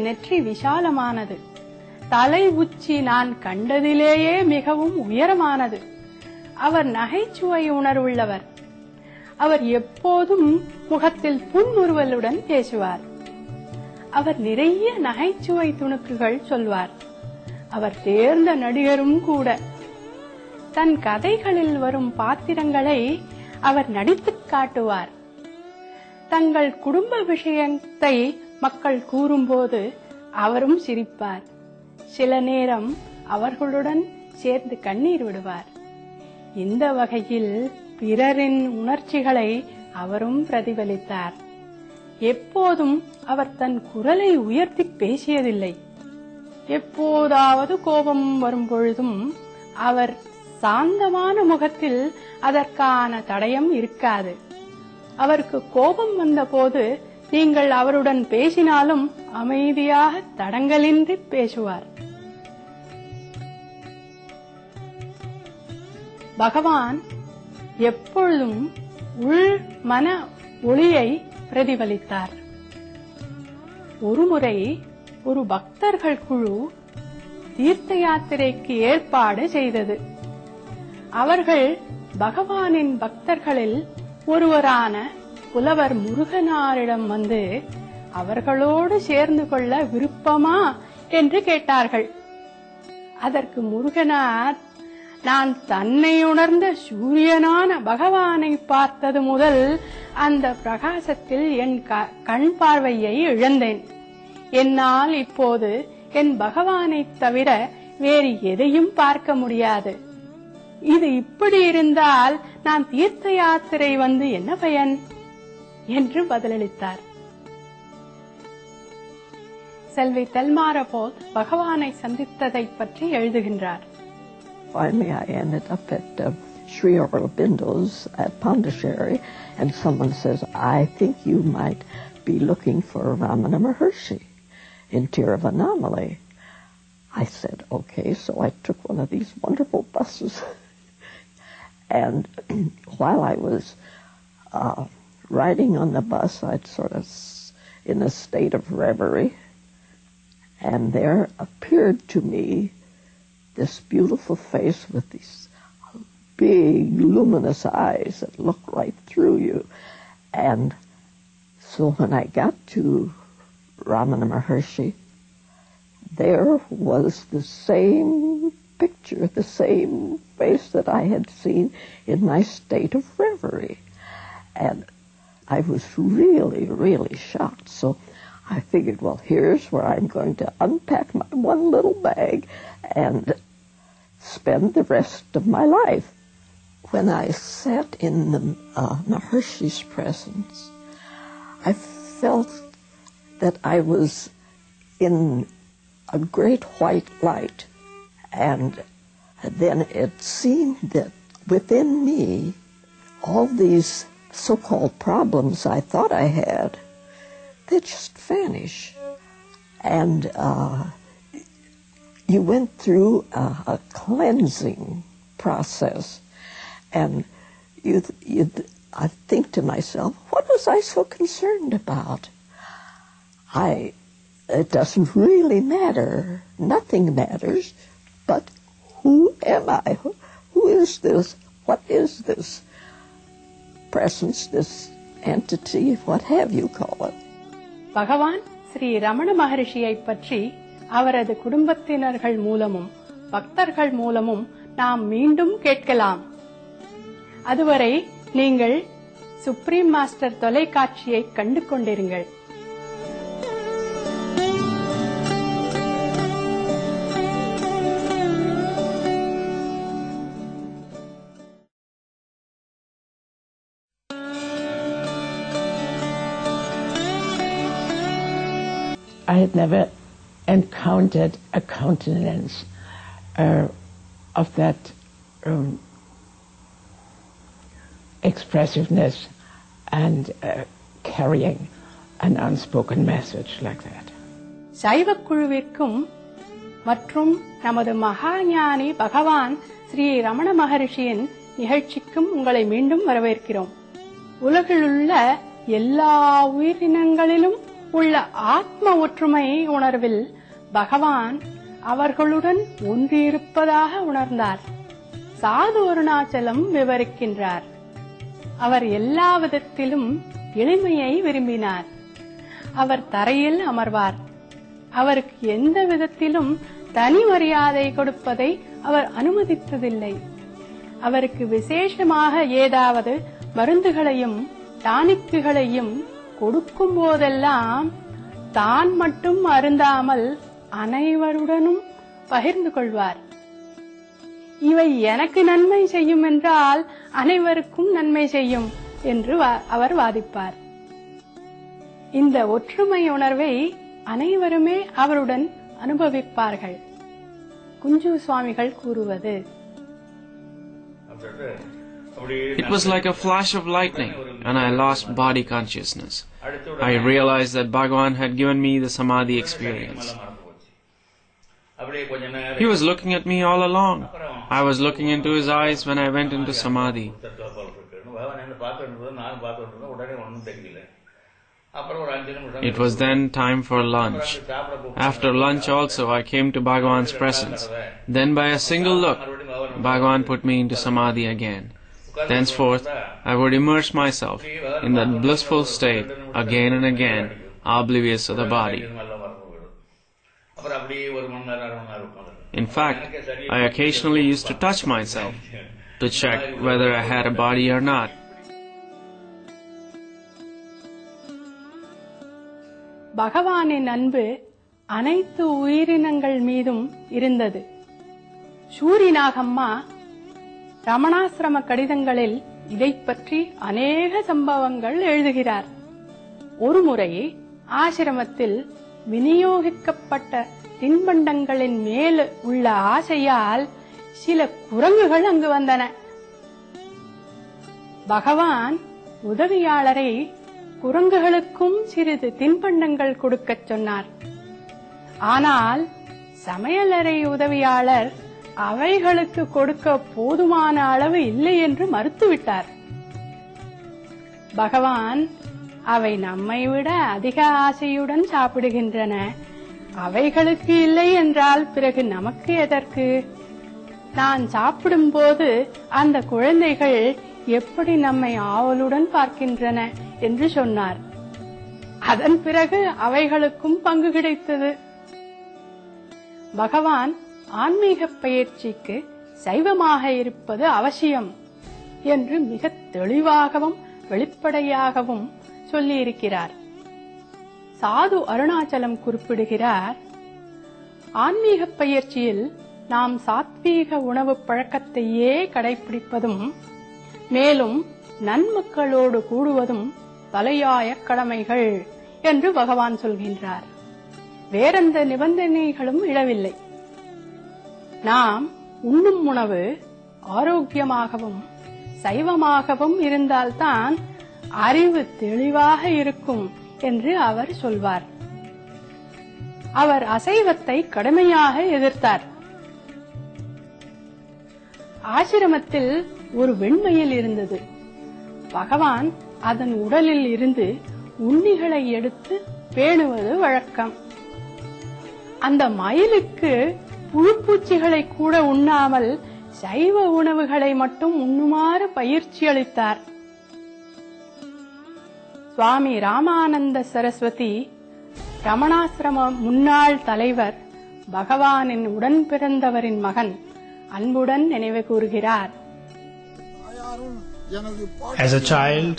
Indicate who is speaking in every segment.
Speaker 1: நெற்றி விஷாலமானது. தலை உச்சி நான் கண்டதிலேயே மிகவும் உயரமானது. அவர் நகைச்சுவை உணர்வுள்ளவர். அவர் எப்போதும் முகத்தில் புன்முறுவலுடன் பேசுவார். அவர் நிறைய நகைச்சுவை துணுக்குகள் சொல்வார். அவர் தேர்ந்த நடிகரும் கூட. தன் கதைகளில் வரும் பாத்திரங்களை அவர் நடித்துக் காட்டுவார். தங்கள் குடும்ப விஷயத்தை மக்கள் கூறும்போது அவரும் சிரிப்பார். சில நேரம் அவர்களுடன் சேர்ந்து கண்ணீர் விடுவார். இந்த வகையில் பிறரின் உணர்ச்சிகளை அவரும் பிரதிபலித்தார். எப்போதும் அவர் தன் குரலை உயர்த்தி பேசியதில்லை. எப்போதாவது கோபம் வரும்பொழுதும் அவர் சாந்தமான முகத்தில் அதற்கான தடயம் இருக்காது. அவருக்கு கோபம் வந்தபோது நீங்கள் அவருடன் பேசினாலும் அமைதியாக தடங்கலின்றி பேசுவார். பகவான் எப்பொழுதும் உள் மன ஒளியை பிரதிபலித்தார். ஒருமுறை ஒரு பக்தர்கள் குழு தீர்த்த யாத்திரைக்கு ஏற்பாடு செய்தது. அவர்கள் பகவானின் பக்தர்களில் ஒருவரான புலவர் முருகனாரிடம் வந்து அவர்களோடு சேர்ந்து கொள்ள விருப்பமா என்று கேட்டார்கள். அதற்கு முருகனார், நான் தன்னை உணர்ந்த சூரியனான பகவானை பார்த்தது முதல் அந்த பிரகாசத்தில் என் கண் பார்வையை இழந்தேன். என்னால் இப்போது என் பகவானை தவிர வேறு எதையும் பார்க்க முடியாது. இது இப்படி இருந்தால் நான் தீர்த்த யாத்திரை வந்து என்ன பயன் என்று பதிலளித்தார். செல்வி தெல்மாரா போல் பகவானை சந்தித்ததை பற்றி எழுதுகின்றார்.
Speaker 2: Finally, I ended up at Sri Aurobindo's at Pondicherry, and someone says, I think you might be looking for Ramana Maharshi in Tiruvannamalai. I said, okay, so I took one of these wonderful buses. And while I was riding on the bus, I'd sort of in a state of reverie, and there appeared to me this beautiful face with these big luminous eyes that look right through you. And so when I got to Ramana Maharshi, there was the same picture, the same face that I had seen in my state of reverie. And I was really, really shocked. So I figured, well, here's where I'm going to unpack my one little bag and spend the rest of my life. When I sat in the Maharshi's presence, I felt that I was in a great white light. And then it seemed that within me, all these so-called problems I thought I had, they just vanish. And you went through a cleansing process. And I think to myself, what was I so concerned about? It doesn't really matter. Nothing matters. But who am I? Who is this? What is this presence, this entity, what have you call it?
Speaker 1: பகவான் ஸ்ரீ ரமண மகரிஷியை பற்றி அவரது குடும்பத்தினர்கள் மூலமும் பக்தர்கள் மூலமும் நாம் மீண்டும் கேட்கலாம். அதுவரை நீங்கள் சுப்ரீம் மாஸ்டர் தொலைக்காட்சியை கண்டு கொண்டிருங்கள்.
Speaker 3: I had never encountered a countenance of that expressiveness and carrying an unspoken message like that.
Speaker 1: சைவ குழுவிற்கும் மற்றும் நமது மகாஞானி பகவான் ஸ்ரீ ரமண மகரிஷியின் நிகழ்ச்சிக்கும் உங்களை மீண்டும் வரவேற்கிறோம். உலகிலுள்ள எல்லா உயிரினங்களிலும் உள்ள ஆத்ம ஒற்றுமை உணர்வில் பகவான் அவர்களுடன் ஒன்றியிருப்பதாக உணர்ந்தார். சாது அருணாச்சலம் விவரிக்கின்றார். அவர் எல்லா விதத்திலும் எளிமையை விரும்பினார். அவர் தரையில் அமர்வார். அவருக்கு எந்த விதத்திலும் தனி மரியாதை கொடுப்பதை அவர் அனுமதித்ததில்லை. அவருக்கு விசேஷமாக ஏதாவது மருந்துகளையும் டானிக்குகளையும் கொடுக்கும் போதெல்லாம் தான் மட்டும் அருந்தாமல் அனைவருடனும் பகிர்ந்து கொள்வார். இவை எனக்கு நன்மை செய்யும் என்றால் அனைவருக்கும் நன்மை செய்யும் என்று அவர் வாதிப்பார். இந்த ஒற்றுமை உணர்வை அனைவருமே அவருடன் அனுபவிப்பார்கள். குஞ்சு சுவாமிகள் கூறுவது,
Speaker 4: It was like a flash of lightning, and I lost body consciousness. I realized that Bhagavan had given me the Samadhi experience. He was looking at me all along. I was looking into his eyes when I went into Samadhi. It was then time for lunch. After lunch also I came to Bhagavan's presence. Then by a single look, Bhagavan put me into Samadhi again. Thenceforth, I would immerse myself in that blissful state again and again, oblivious of the body. In fact, I occasionally used to touch myself to check whether I had a body or not.
Speaker 1: பகவானின் அன்பு அனைத்து உயிரினங்கள் மீதும் இருந்தது. சூரிநாகம்மா ரமணாசிரம கடிதங்களில் இதை பற்றி அநேக சம்பவங்கள் எழுதுகிறார். ஒருமுறை ஆசிரமத்தில் விநியோகிக்கப்பட்ட தின்பண்டங்களின் மேல் உள்ள ஆசையால் சில குரங்குகள் அங்கு வந்தன. பகவான் உதவியாளரை குரங்குகளுக்கும் சிறிது தின்பண்டங்கள் கொடுக்கச் சொன்னார். ஆனால் சமையலறை உதவியாளர் அவைகளுக்கு கொடுக்க போதுமான அளவு இல்லை என்று மறுத்துவிட்டார். பகவான், அவை நம்மை விட அதிக ஆசையுடன் சாப்பிடுகின்றன, அவைகளுக்கு இல்லை என்றால் பிறகு நமக்கு எதற்கு? நான் சாப்பிடும் போது அந்த குழந்தைகள் எப்படி நம்மை ஆவலுடன் பார்க்கின்றன என்று சொன்னார். அதன் பிறகு அவைகளுக்கும் பங்கு கிடைத்தது. பகவான் ஆன்மீக பயிற்சிக்கு சைவமாக இருப்பது அவசியம் என்று மிக தெளிவாகவும் வெளிப்படையாகவும் சொல்லியிருக்கிறார். சாது அருணாச்சலம் குறிப்பிடுகிறார், ஆன்மீக பயிற்சியில் நாம் சாத்வீக உணவு பழக்கத்தையே கடைபிடிப்பதும் மேலும் நன்மக்களோடு கூடுவதும் தலையாய கடமைகள் என்று பகவான் சொல்கின்றார். வேறெந்த நிபந்தனைகளும் இடவில்லை. நாம் உண்ணும் உணவு ஆரோக்கியமாகவும் சைவமாகவும் இருந்தால்தான் அறிவு தெளிவாக இருக்கும் என்று அவர் சொல்வார். அவர் அசைவத்தை கடுமையாக எதிர்த்தார். ஆசிரமத்தில் ஒரு வெண்மயில் இருந்தது. பகவான் அதன் உடலில் இருந்து உண்ணிகளை எடுத்து பேணுவது வழக்கம். அந்த மயிலுக்கு புழுப்பூச்சிகளை கூட உண்ணாமல் சைவ உணவுகளை மட்டும் உண்ணுமாறு பயிற்சி அளித்தார். சுவாமி ராமானந்த சரஸ்வதி, ரமணாசிரம முன்னாள் தலைவர், பகவானின் உடன் பிறந்தவரின் மகன், அன்புடன் நினைவு கூறுகிறார்.
Speaker 5: As a child,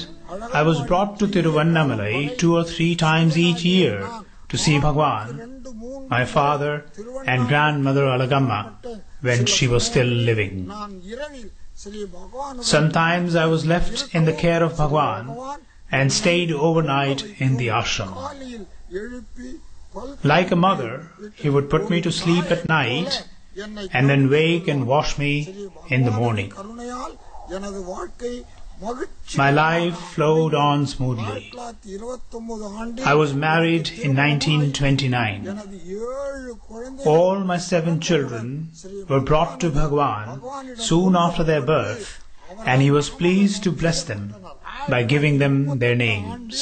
Speaker 5: I was brought to Tiruvannamalai 2 or 3 times each year to see Bhagwan, my father and grandmother Alagamma, when she was still living. Sometimes I was left in the care of Bhagwan and stayed overnight in the ashram. Like a mother, he would put me to sleep at night and then wake and wash me in the morning. My life flowed on smoothly. I was married in 1929. All my 7 children were brought to Bhagwan soon after their birth, and he was pleased to bless them by giving them their names.